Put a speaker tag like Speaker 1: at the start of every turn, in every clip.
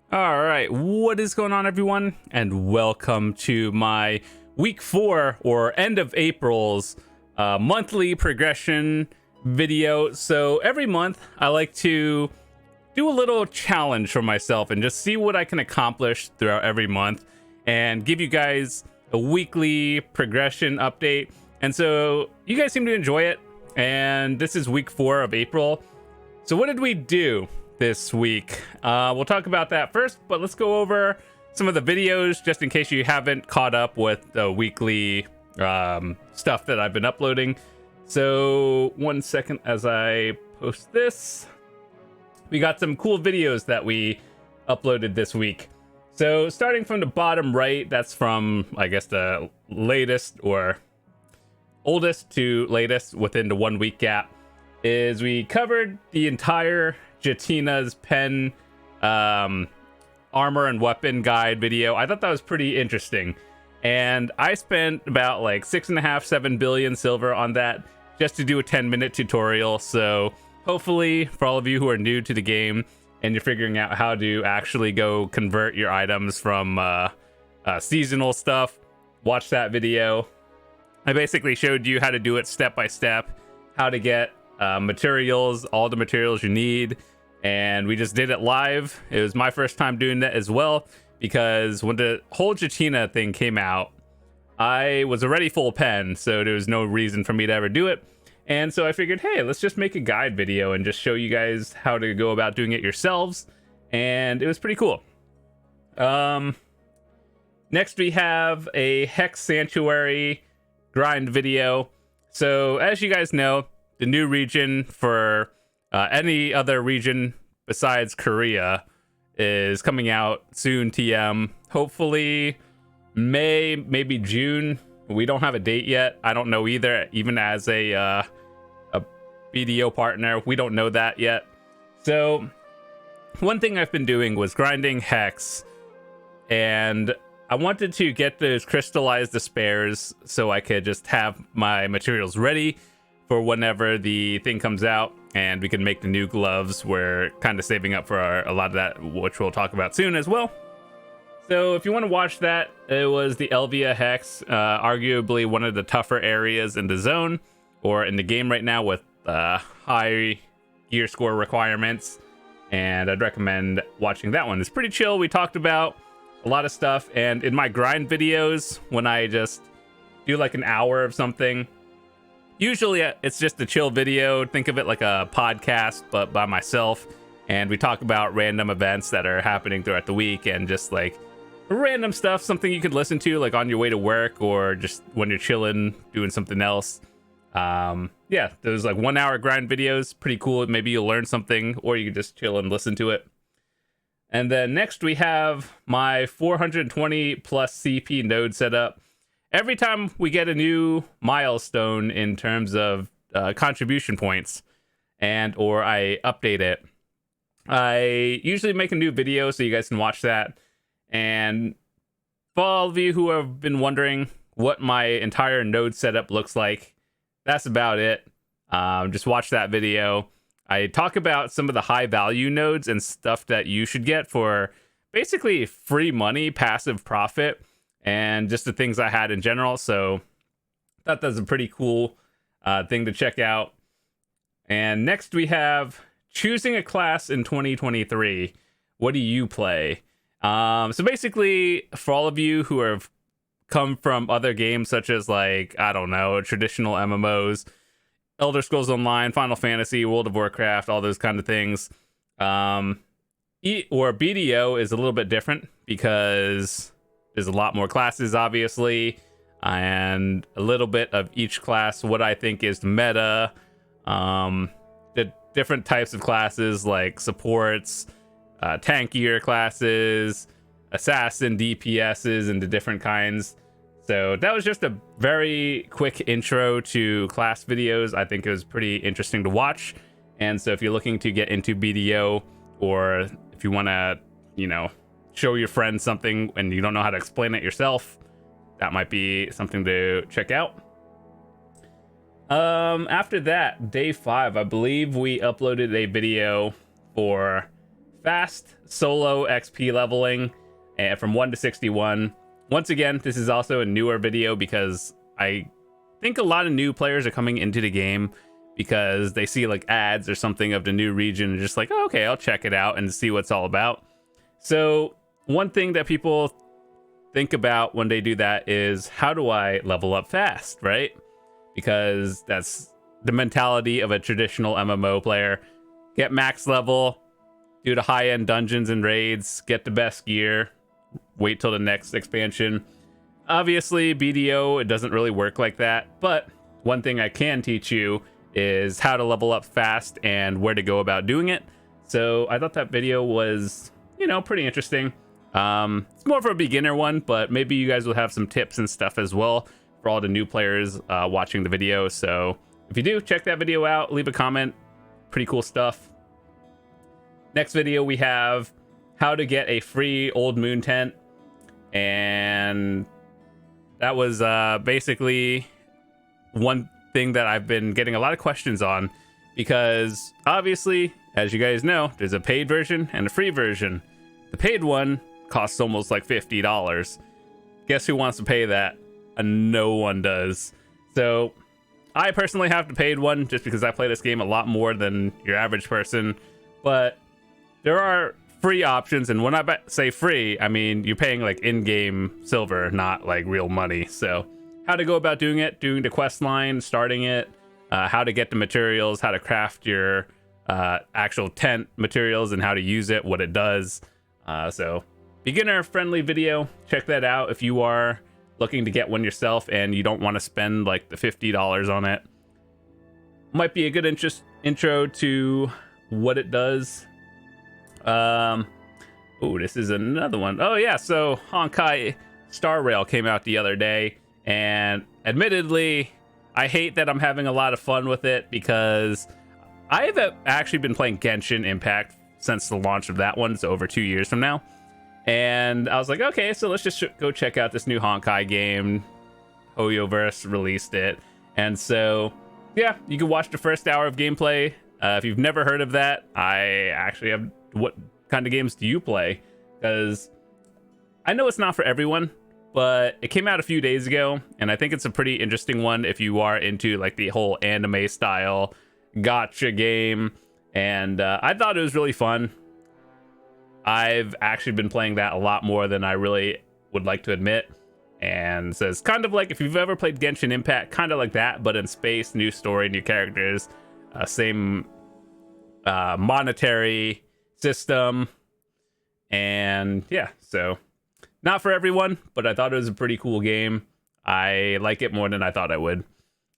Speaker 1: All right, what is going on, everyone? And welcome to my week 4 or end of April's monthly progression video. So every month I like to do a little challenge for myself and just see what I can accomplish throughout every month and give you guys a weekly progression update. And so you guys seem to enjoy it. And this is week 4 of April. So what did we do this week? We'll talk about that first, but let's go over some of the videos just in case you haven't caught up with the weekly stuff that I've been uploading. So 1 second as I post this. We got some cool videos that we uploaded this week. So starting from the bottom right, that's from, I guess, the latest or oldest to latest within the 1 week gap, is we covered the entire Jotinas Pen armor and weapon guide video. I thought that was pretty interesting, and I spent about like 6.5-7 billion silver on that just to do a 10-minute tutorial. So hopefully for all of you who are new to the game and you're figuring out how to actually go convert your items from seasonal stuff, watch that video. I basically showed you how to do it step by step, how to get materials, all the materials you need, and we just did it live. It was my first time doing that as well, because when the whole Jotina thing came out, I was already full pen, so there was no reason for me to ever do it. And so I figured, hey, let's just make a guide video and just show you guys how to go about doing it yourselves, and it was pretty cool. Next we have a Hex Sanctuary Grind video. So as you guys know, the new region for any other region besides Korea is coming out soon. TM, hopefully May, maybe June. We don't have a date yet. I don't know either. Even as a BDO partner, we don't know that yet. So one thing I've been doing was grinding Hex, and I wanted to get those crystallized despairs so I could just have my materials ready for whenever the thing comes out and we can make the new gloves. We're kind of saving up for a lot of that, which we'll talk about soon as well. So if you want to watch that, it was the Elvia Hex, arguably one of the tougher areas in the zone or in the game right now with high gear score requirements, and I'd recommend watching that one. It's pretty chill. We talked about a lot of stuff, and in my grind videos, when I just do like an hour of something, usually it's just a chill video. Think of it like a podcast, but by myself, and we talk about random events that are happening throughout the week and just like random stuff, something you could listen to like on your way to work or just when you're chilling doing something else. Yeah, there's like 1 hour grind videos, pretty cool. Maybe you'll learn something, or you can just chill and listen to it. And then next we have my 420 plus CP node setup. Every time we get a new milestone in terms of contribution points and or I update it, I usually make a new video so you guys can watch that. And for all of you who have been wondering what my entire node setup looks like, that's about it. Just watch that video. I talk about some of the high value nodes and stuff that you should get for basically free money, passive profit, and just the things I had in general. So that was a pretty cool thing to check out. And next we have choosing a class in 2023. What do you play? So basically, for all of you who have come from other games such as like, I don't know, traditional MMOs, Elder Scrolls Online, Final Fantasy, World of Warcraft, all those kind of things. Or BDO is a little bit different because there's a lot more classes, obviously, and a little bit of each class, what I think is meta. The different types of classes like supports, tankier classes, assassin, DPSs, and the different kinds. So that was just a very quick intro to class videos. I think it was pretty interesting to watch. And so if you're looking to get into BDO, or if you want to, show your friends something and you don't know how to explain it yourself, that might be something to check out. After that, day 5, I believe we uploaded a video for fast solo XP leveling, and from 1 to 61. Once again, this is also a newer video because I think a lot of new players are coming into the game because they see like ads or something of the new region and just like, oh, okay, I'll check it out and see what it's all about. So one thing that people think about when they do that is, how do I level up fast, right? Because that's the mentality of a traditional MMO player. Get max level, do the high-end dungeons and raids, get the best gear, wait till the next expansion. Obviously, BDO, it doesn't really work like that, but one thing I can teach you is how to level up fast and where to go about doing it. So I thought that video was, you know, pretty interesting. It's more for a beginner one, but maybe you guys will have some tips and stuff as well for all the new players watching the video. So if you do, check that video out, leave a comment. Pretty cool stuff. Next video, we have how to get a free Old Moon tent. And that was basically one thing that I've been getting a lot of questions on, because obviously, as you guys know, there's a paid version and a free version. The paid one costs almost like $50. Guess who wants to pay that? No one does. So I personally have the paid one just because I play this game a lot more than your average person, but there are free options, and when I say free, I mean you're paying like in-game silver, not like real money. So how to go about doing it, doing the quest line, starting it, how to get the materials, how to craft your actual tent materials and how to use it, what it does. So beginner friendly video, check that out if you are looking to get one yourself and you don't want to spend like the $50 on it. Might be a good intro to what it does. Oh, this is another one. Oh yeah, so Honkai Star Rail came out the other day, and admittedly, I hate that I'm having a lot of fun with it because I've actually been playing Genshin Impact since the launch of that one, so over 2 years from now. And I was like, okay, so let's just go check out this new Honkai game. Hoyoverse released it, and so yeah, you can watch the first hour of gameplay. If you've never heard of that, I actually have. What kind of games do you play? Because I know it's not for everyone, but it came out a few days ago, and I think it's a pretty interesting one if you are into like the whole anime style gacha game. And I thought it was really fun. I've actually been playing that a lot more than I really would like to admit. And so it's kind of like if you've ever played Genshin Impact, kind of like that, but in space, new story, new characters, same monetary system. And yeah, so not for everyone, but I thought it was a pretty cool game. I like it more than I thought I would.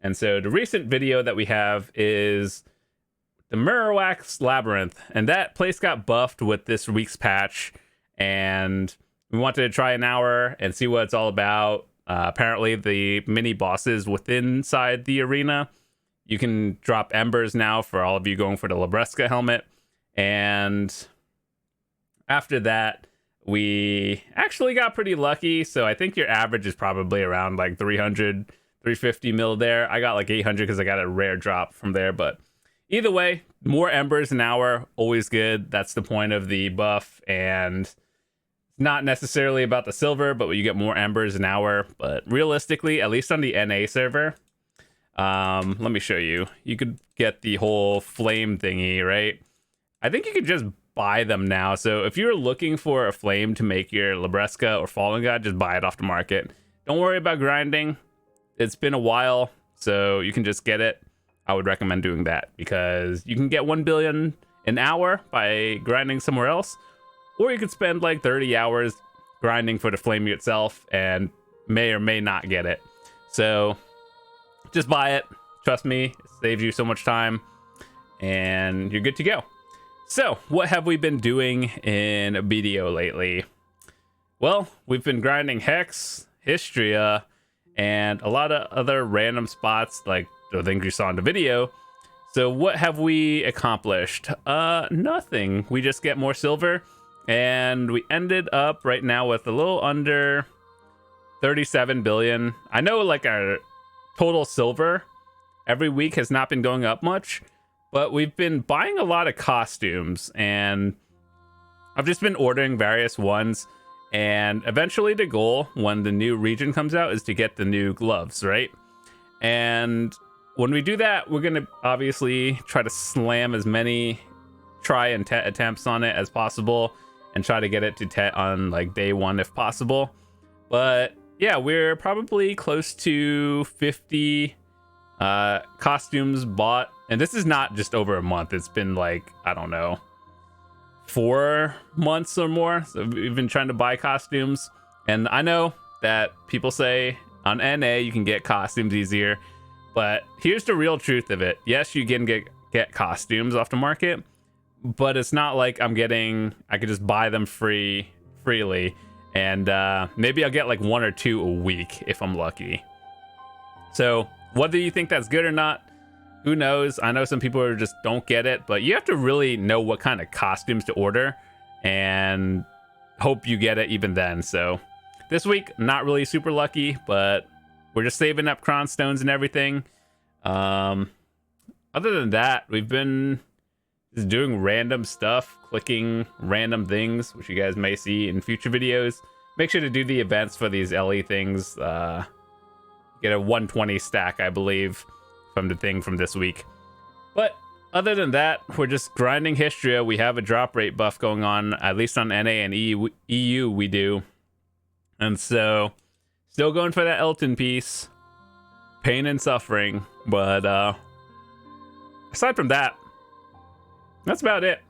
Speaker 1: And so the recent video that we have is the Wax Labyrinth, and that place got buffed with this week's patch, and we wanted to try an hour and see what it's all about. Apparently the mini bosses within inside the arena, you can drop embers now for all of you going for the Labresca helmet. And after that, we actually got pretty lucky. So I think your average is probably around like 300, 350 mil there. I got like 800 because I got a rare drop from there. But either way, more embers an hour, always good. That's the point of the buff. And it's not necessarily about the silver, but you get more embers an hour. But realistically, at least on the NA server, let me show you. You could get the whole flame thingy, right? I think you could just buy them now. So if you're looking for a flame to make your Labresca or Fallen God, just buy it off the market. Don't worry about grinding. It's been a while, so you can just get it. I would recommend doing that because you can get 1 billion an hour by grinding somewhere else, or you could spend like 30 hours grinding for the flame itself and may or may not get it. So just buy it. Trust me, it saves you so much time and you're good to go. So what have we been doing in BDO lately? Well, we've been grinding Hex, Histria, and a lot of other random spots like the things you saw in the video. So what have we accomplished? Nothing. We just get more silver, and we ended up right now with a little under 37 billion. I know like our total silver every week has not been going up much, but we've been buying a lot of costumes, and I've just been ordering various ones, and eventually the goal when the new region comes out is to get the new gloves, right? And when we do that, we're gonna obviously try to slam as many try and tet attempts on it as possible, and try to get it to tet on like day one if possible. But yeah, we're probably close to 50 costumes bought, and this is not just over a month. It's been like, I don't know, 4 months or more. So we've been trying to buy costumes, and I know that people say on NA you can get costumes easier, but here's the real truth of it. Yes, you can get costumes off the market, but it's not like I could just buy them freely, and maybe I'll get like 1 or 2 a week if I'm lucky. So whether you think that's good or not, who knows? I know some people just don't get it, but you have to really know what kind of costumes to order and hope you get it even then. So this week, not really super lucky, but we're just saving up cron stones and everything. Other than that, we've been just doing random stuff, clicking random things, which you guys may see in future videos. Make sure to do the events for these LE things. Get a 120 stack, I believe, from the thing from this week. But other than that, we're just grinding Histria. We have a drop rate buff going on, at least on NA and EU we do. And so, still going for that Elton piece. Pain and suffering. But aside from that, that's about it.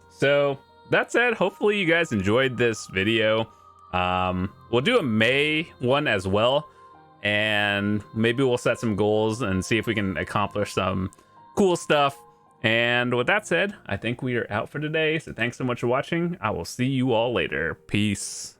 Speaker 1: So, that said, hopefully you guys enjoyed this video. We'll do a May one as well, and maybe we'll set some goals and see if we can accomplish some cool stuff. And with that said, I think we are out for today. So thanks so much for watching. I will see you all later. Peace.